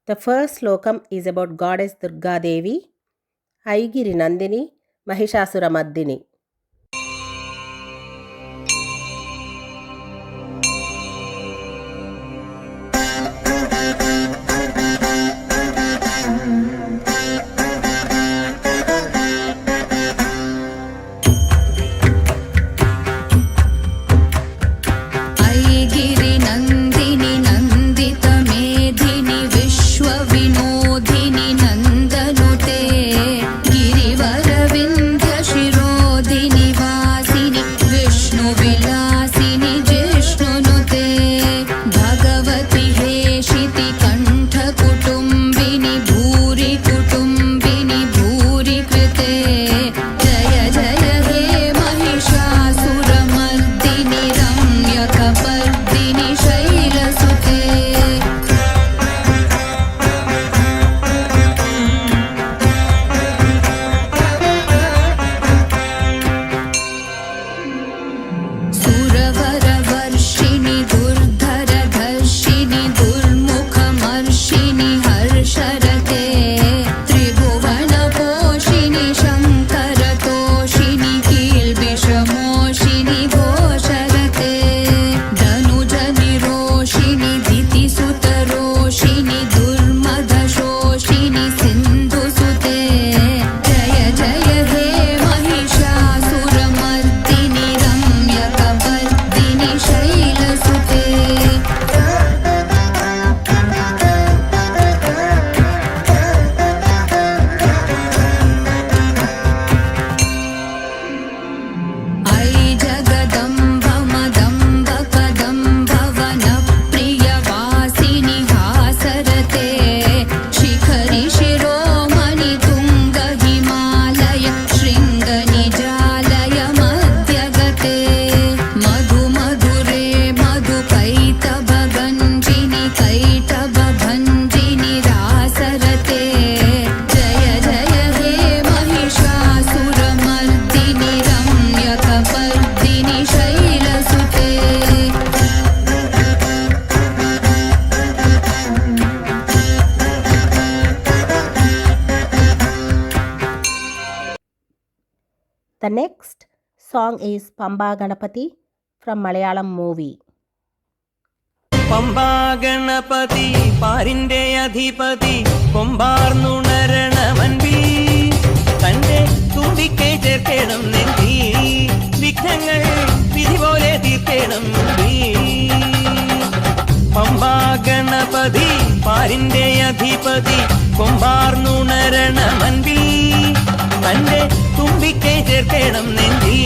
The first slokam is about goddess Durga Devi, Aigiri Nandini, Mahishasura Mardini. The next song is Pamba Ganapati from Malayalam movie. Pamba Ganapati Parinde Adhipati Pombarnunaranavandi Tande Tumbike Jerkedam Nendi Vikhangal Vidhivole Tirkedam Nendi Pamba Ganapati Parinde Adhipati Pombarnunaranavandi Tande തുമ്പിക്കൈ ചേർക്കണം നെഞ്ചി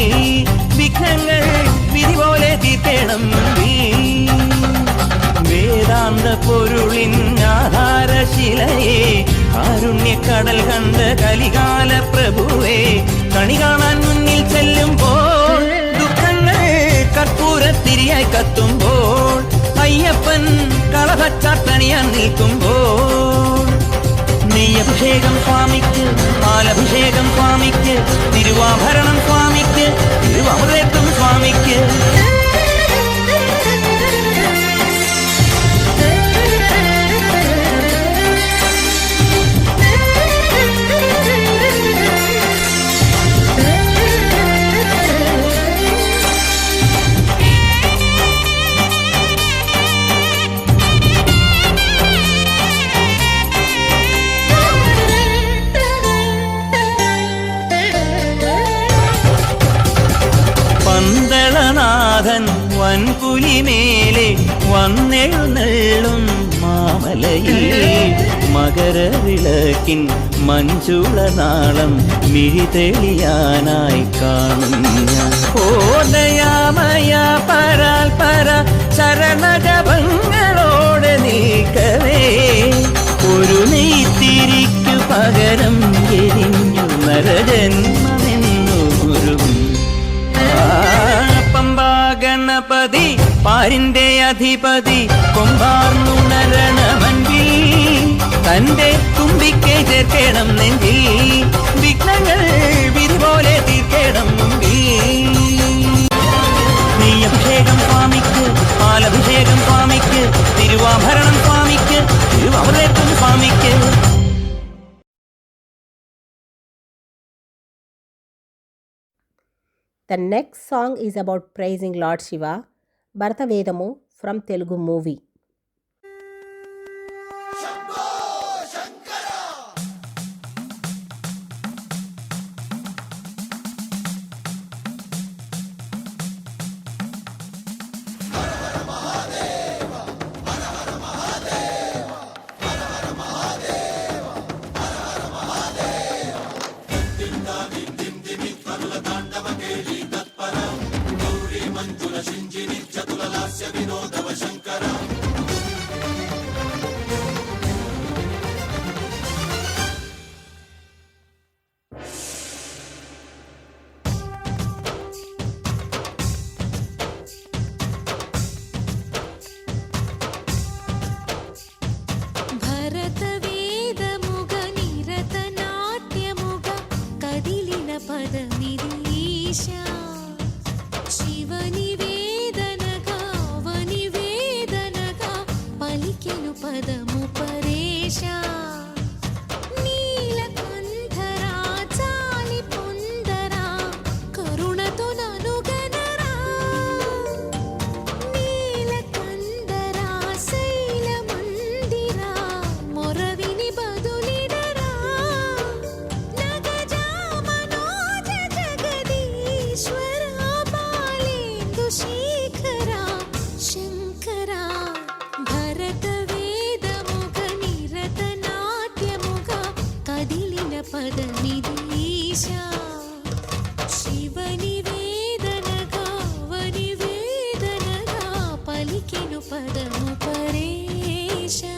വിഘ്നങ്ങൾ വിധി പോലെ തീർക്കണം വേദാന്ത പൊരുളിൻ ആധാരശിലയെ കാരുണ്യക്കടൽ കണ്ട കലികാല പ്രഭുവേ കണി കാണാൻ മുന്നിൽ ചെല്ലുമ്പോൾ ദുഃഖങ്ങൾ കർപ്പൂരത്തിരിയായി കത്തുമ്പോൾ അയ്യപ്പൻ കളഭച്ചാട്ടണിയാൻ നിൽക്കുമ്പോൾ നെയ്യഭിഷേകം സ്വാമിക്ക് പാലഭിഷേകം സ്വാമിക്ക് തിരുവാഭരണം സ്വാമിക്ക് തിരുവാമൃതം സ്വാമിക്ക് പന്തളനാഥൻ വൻപുലിമേലെ വന്നെഴുന്നള്ളും മാമലയിൽ മകരവിളക്കിൻ മഞ്ചുളനാളം മിഴിതെളിയാനായി കാണും ഞാൻ ഓദയാമയ പരാൽ പര ശരണജപങ്ങളോടെ നീക്കവേ ഒരു നെയ്ത്തിരിക്കു പകരം എരിഞ്ഞു നരജന്മമെന്നു ഗുരുവും പമ്പാ ഗണപതി പാരിന്റെ അധിപതി കൊമ്പാർന്നുണരണമൻപി തന്റെ തുമ്പിക്കൈ ചേർക്കണം നെഞ്ചിൽ വിഘ്നങ്ങൾ വിധി പോലെ തീർക്കണം മുമ്പിൽ നെയ്യഭിഷേകം സ്വാമിക്ക് പാലഭിഷേകം സ്വാമിക്ക് തിരുവാഭരണം സ്വാമിക്ക് തിരുവാമൃതം സ്വാമി The next song is about praising Lord Shiva, Bharata Vedamu from Telugu movie. భరతవేదముగ నిరతనాట్యముగ కదిలిన పదమిదీశా శివని వేదనగా అవని వేదనగా పలికెను పదము పరేశా నీలకంఠరా చాలి పొందరా కరుణతో ననుగనరా నీలకందరా శైలమందిరా మొరవిని బదులిడరా నగజా మనోజ జగదీశ్వరా బాలేందు శేఖరా శంకరా భరత వేదముగ నిరత నాట్యముగ కదిలిన పదమిదీశా శివని వేదనగా అవని వేదనగా పలికెను పదము పరేశా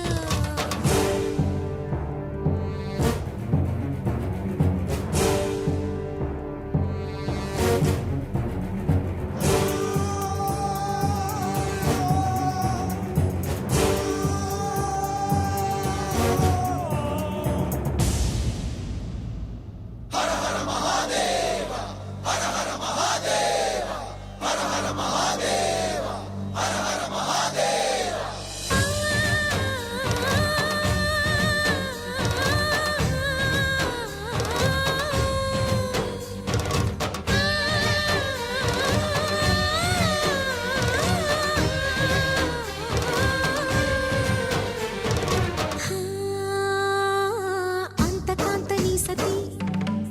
అంతకాంతని సతి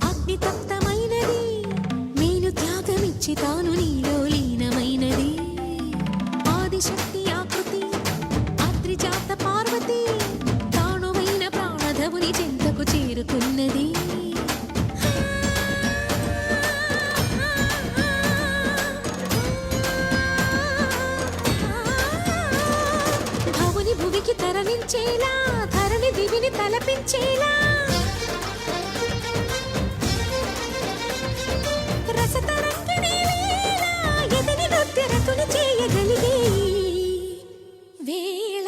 అగ్ని తప్తమైనది మేను త్యాగమిచ్చి తాను నీలో లీనమైనది ఆదిశక్తి ఆకృతి అత్రిజాత పార్వతి తానువైన ప్రాణధవుని చెంతకు చేరుకున్నది భవుని భువికి తరలించేలా ధరణి దివిని తలపించేలా రసతరంగిణి వేళ ఎదిని నృత్యరతుని చేయగలిగే వేళ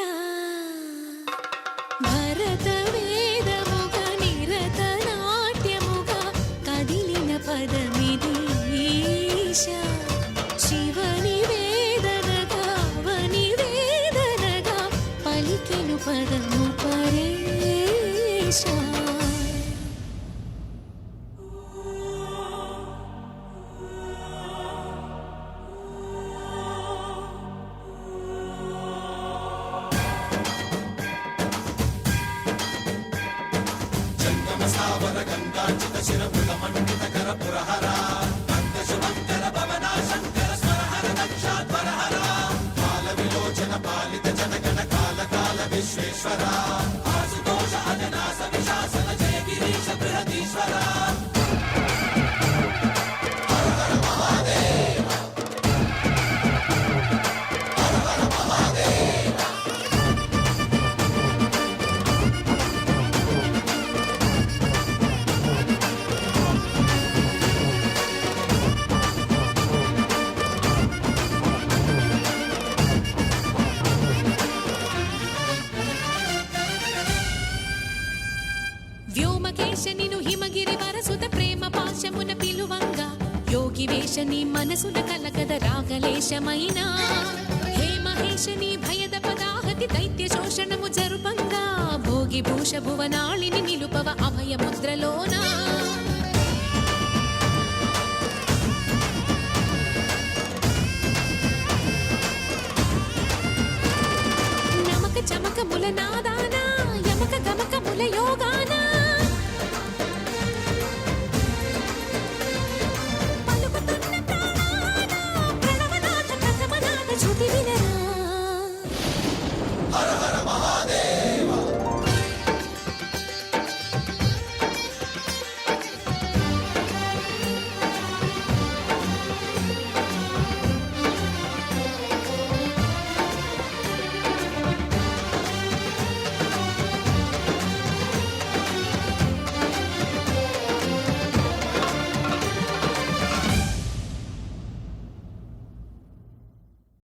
భరత వేదముగ నిరత నాట్యముగ కదిలిన పదమిదీశా శివని వేదనగా అవని వేదనగా పలికెను పదము పరేశా వ్యోమకేశ నిను హిమగిరి వరసుత ప్రేమ పాశమున పిలువంగా యోగి వేష నీ మనసున కలకద రాగలేశమైనా హే మహేశ నీ భయద పదాహతి దైత్య శోషణము జరుపంగా భోగి భూష భువనాళిని నిలుపవ అభయ ముద్రలోనా రాగముల నాదాన